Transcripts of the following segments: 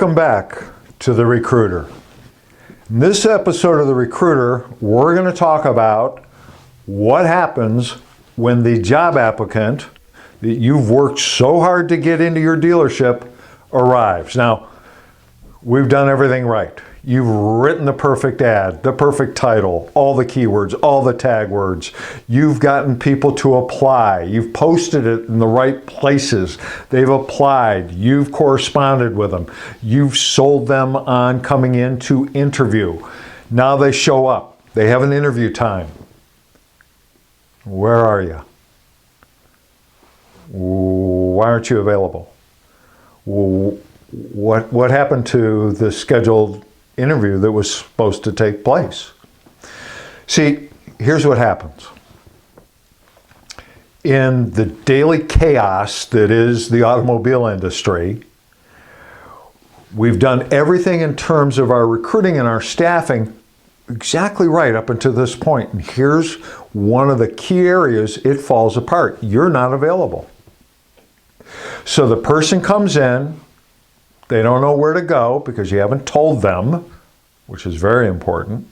Welcome back to The Recruiter. In this episode of The Recruiter, we're going to talk about what happens when the job applicant that you've worked so hard to get into your dealership arrives. Now, we've done everything right. You've written the perfect ad, the perfect title, all the keywords, all the tag words. You've gotten people to apply. You've posted it in the right places. They've applied. You've corresponded with them. You've sold them on coming in to interview. Now they show up. They have an interview time. Where are you? Why aren't you available? What happened to the scheduled interview that was supposed to take place? See, here's what happens. In the daily chaos that is the automobile industry, we've done everything in terms of our recruiting and our staffing exactly right up until this point. And here's one of the key areas it falls apart. You're not available. So the person comes in, they don't know where to go because you haven't told them, which is very important.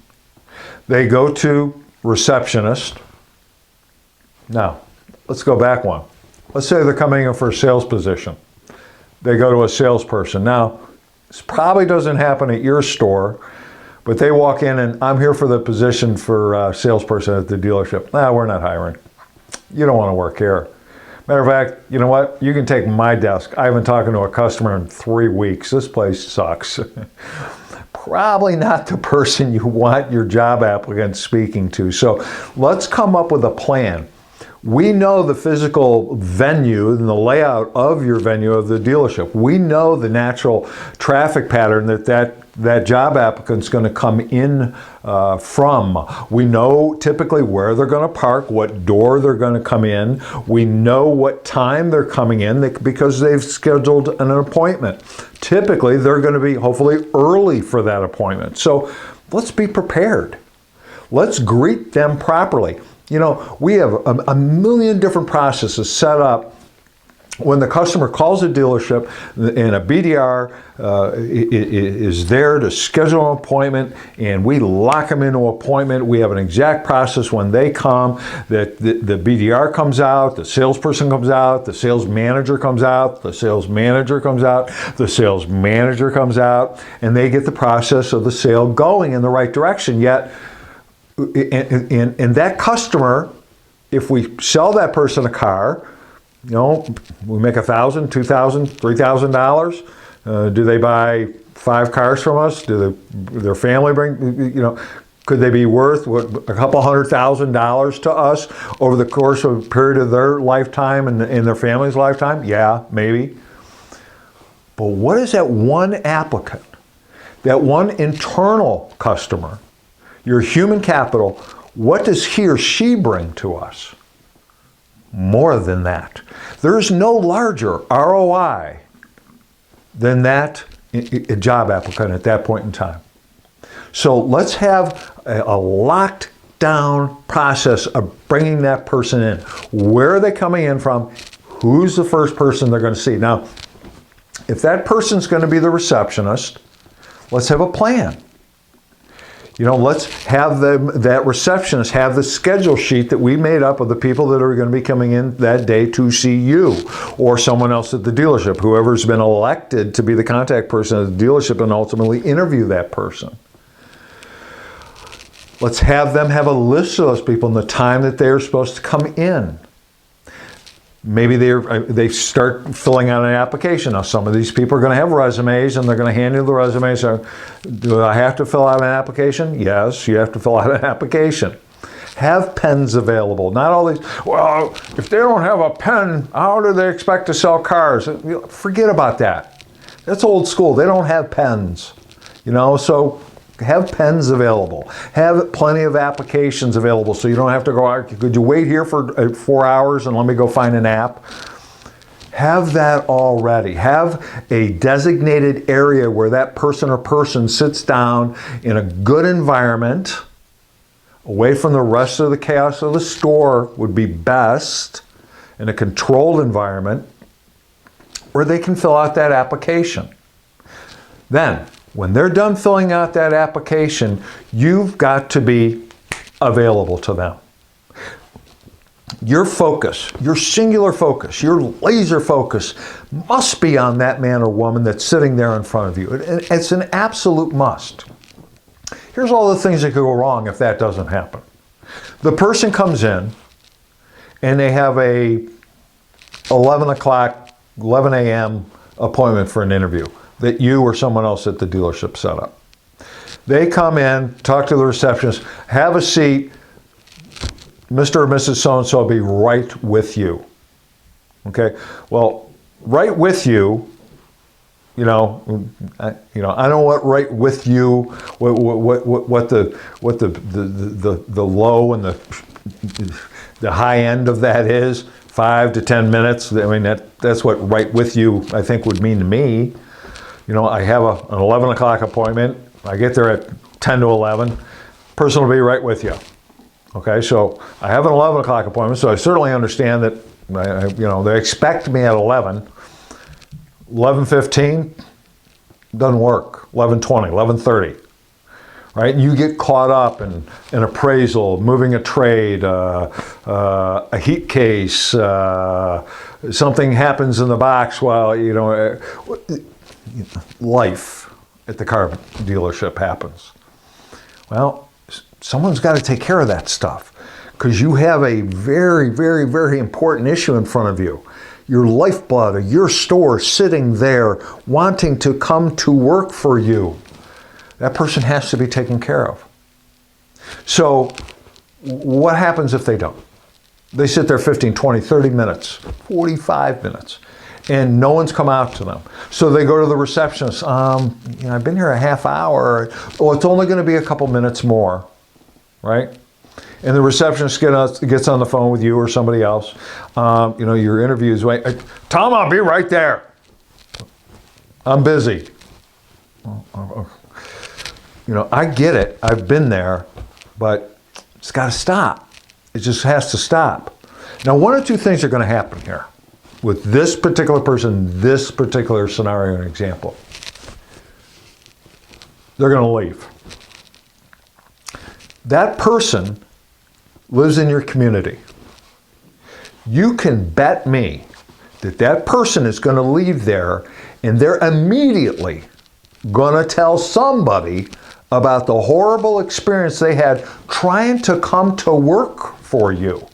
They go to receptionist. Now, let's go back one. Let's say they're coming in for a sales position. They go to a salesperson. Now, this probably doesn't happen at your store, but they walk in and I'm here for the position for salesperson at the dealership. Nah, we're not hiring. You don't want to work here. Matter of fact, you know what? You can take my desk. I haven't talked to a customer in 3 weeks. This place sucks. Probably not the person you want your job applicant speaking to. So let's come up with a plan. We know the physical venue and the layout of your venue of the dealership. We know the natural traffic pattern that job applicant's going to come in from. We know typically where they're going to park, what door they're going to come in. We know what time they're coming in because they've scheduled an appointment. Typically, they're going to be hopefully early for that appointment. So let's be prepared. Let's greet them properly. You know, we have a million different processes set up when the customer calls a dealership and a BDR is there to schedule an appointment and we lock them into an appointment. We have an exact process when they come that the BDR comes out, the salesperson comes out, the sales manager comes out, the sales manager comes out, the sales manager comes out, and they get the process of the sale going in the right direction. Yet, and that customer, if we sell that person a car, you know, we make $1,000, $2,000, $3,000. Do they buy 5 cars from us? Do their family bring, you know, could they be worth a couple $100,000 to us over the course of a period of their lifetime and their family's lifetime? Yeah, maybe. But what is that one applicant, that one internal customer, your human capital, what does he or she bring to us? More than that. There's no larger ROI than that a job applicant at that point in time. So let's have a locked down process of bringing that person in. Where are they coming in from? Who's the first person they're going to see? Now, if that person's going to be the receptionist, let's have a plan. You know, let's have that receptionist have the schedule sheet that we made up of the people that are going to be coming in that day to see you or someone else at the dealership, whoever's been elected to be the contact person at the dealership and ultimately interview that person. Let's have them have a list of those people and the time that they're supposed to come in. Maybe they start filling out an application. Now, some of these people are going to have resumes, and they're going to hand you the resumes. So, do I have to fill out an application? Yes, you have to fill out an application. Have pens available. Not all these, well, if they don't have a pen, how do they expect to sell cars? Forget about that. That's old school. They don't have pens. You know, so have pens available. Have plenty of applications available so you don't have to go out. Could you wait here for 4 hours and let me go find an app? Have that all ready. Have a designated area where that person or person sits down in a good environment, away from the rest of the chaos of the store would be best, in a controlled environment where they can fill out that application. Then, when they're done filling out that application, you've got to be available to them. Your focus, your singular focus, your laser focus must be on that man or woman that's sitting there in front of you. It's an absolute must. Here's all the things that could go wrong if that doesn't happen. The person comes in and they have a 11 a.m. appointment for an interview that you or someone else at the dealership set up. They come in, talk to the receptionist, have a seat. Mr. or Mrs. So-and-so will be right with you. Okay? Well, right with you, I don't know what right with you, what the low and the high end of that is, 5 to 10 minutes. I mean, that's what right with you, I think, would mean to me. I have an 11 o'clock appointment. I get there at 10 to 11. Person will be right with you. Okay, so I have an 11 o'clock appointment, so I certainly understand that, they expect me at 11. 11:15 doesn't work. 11:20, 11:30. Right? You get caught up in an appraisal, moving a trade, a heat case, something happens in the box while, life at the car dealership happens. Well, someone's got to take care of that stuff because you have a very, very, very important issue in front of you. Your lifeblood of your store sitting there wanting to come to work for you. That person has to be taken care of. So what happens if they don't? They sit there 15, 20, 30 minutes, 45 minutes, and no one's come out to them. So they go to the receptionist. I've been here a half hour. Oh, it's only going to be a couple minutes more, right? And the receptionist gets on the phone with you or somebody else. Your interview is wait. Tom, I'll be right there. I'm busy. I get it. I've been there, but it's got to stop. It just has to stop. Now, one or two things are going to happen here with this particular person, this particular scenario and example. They're going to leave. That person lives in your community. You can bet me that person is going to leave there and they're immediately going to tell somebody about the horrible experience they had trying to come to work for you.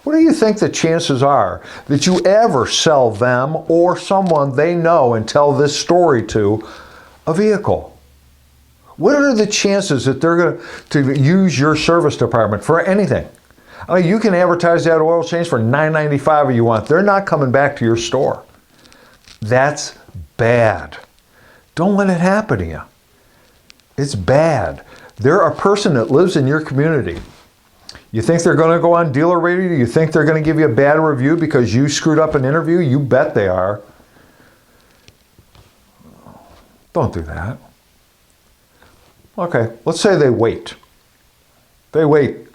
What do you think the chances are that you ever sell them or someone they know and tell this story to a vehicle? What are the chances that they're going to use your service department for anything? I mean, you can advertise that oil change for $9.95 if you want. They're not coming back to your store. That's bad. Don't let it happen to you. It's bad. They're a person that lives in your community. You think they're going to go on dealer radio? You think they're going to give you a bad review because you screwed up an interview? You bet they are. Don't do that. Okay, let's say they wait. They wait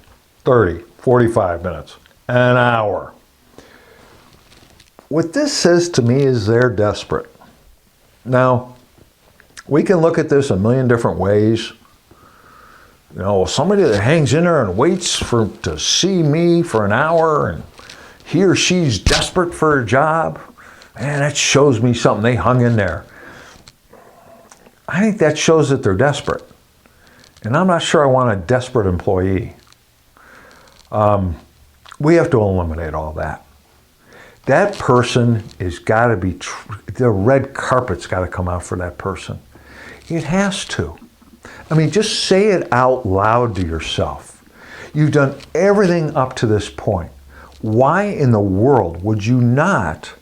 30, 45 minutes, an hour. What this says to me is they're desperate. Now, we can look at this a million different ways. Somebody that hangs in there and waits to see me for an hour and he or she's desperate for a job, man, that shows me something. They hung in there. I think that shows that they're desperate. And I'm not sure I want a desperate employee. We have to eliminate all that. That person has got to be, the red carpet's got to come out for that person. It has to. I mean, just say it out loud to yourself. You've done everything up to this point. Why in the world would you not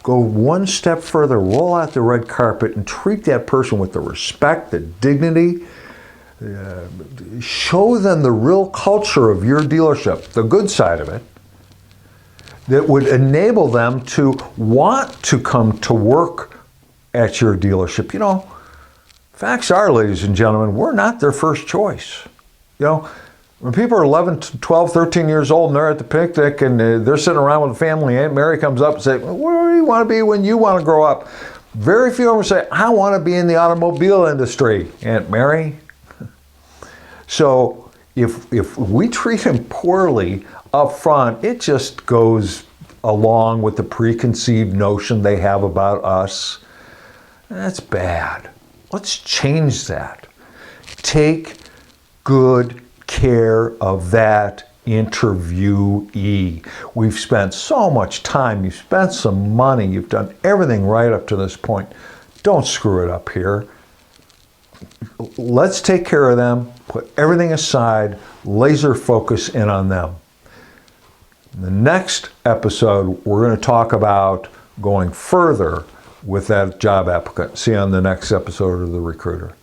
go one step further, roll out the red carpet, and treat that person with the respect, the dignity, show them the real culture of your dealership, the good side of it, that would enable them to want to come to work at your dealership. Facts are, ladies and gentlemen, we're not their first choice. When people are 11, 12, 13 years old and they're at the picnic and they're sitting around with the family, Aunt Mary comes up and says, "Where do you want to be when you want to grow up?" Very few of them say, I want to be in the automobile industry, Aunt Mary. So if we treat them poorly up front, it just goes along with the preconceived notion they have about us. That's bad. Let's change that. Take good care of that interviewee. We've spent so much time, you've spent some money, you've done everything right up to this point. Don't screw it up here. Let's take care of them, put everything aside, laser focus in on them. In the next episode, we're going to talk about going further with that job applicant. See you on the next episode of The Recruiter.